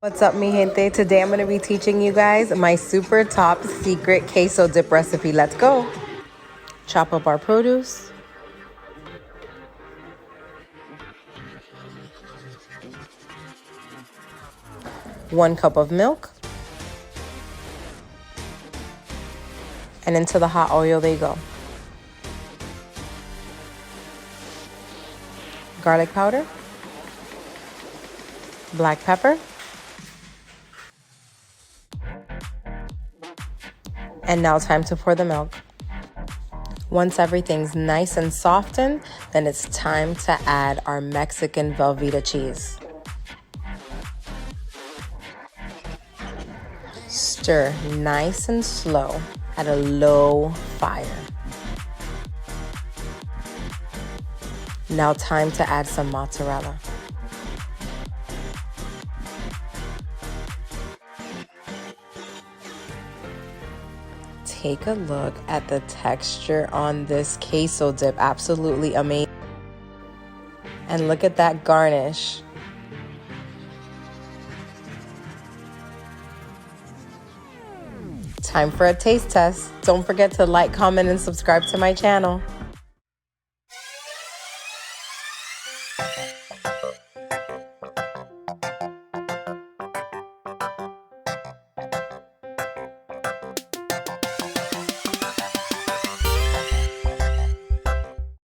What's up, mi gente? Today I'm going to be teaching you guys my super top secret queso dip recipe. Let's go. Chop up our produce. One cup of milk. And into the hot oil they go. Garlic powder. Black pepper. And now time to pour the milk. Once everything's nice and softened, then it's time to add our Mexican Velveeta cheese. Stir nice and slow at a low fire. Now time to add some mozzarella. Take a look at the texture on this queso dip. Absolutely amazing. And look at that garnish. Time for a taste test. Don't forget to like, comment, and subscribe to my channel.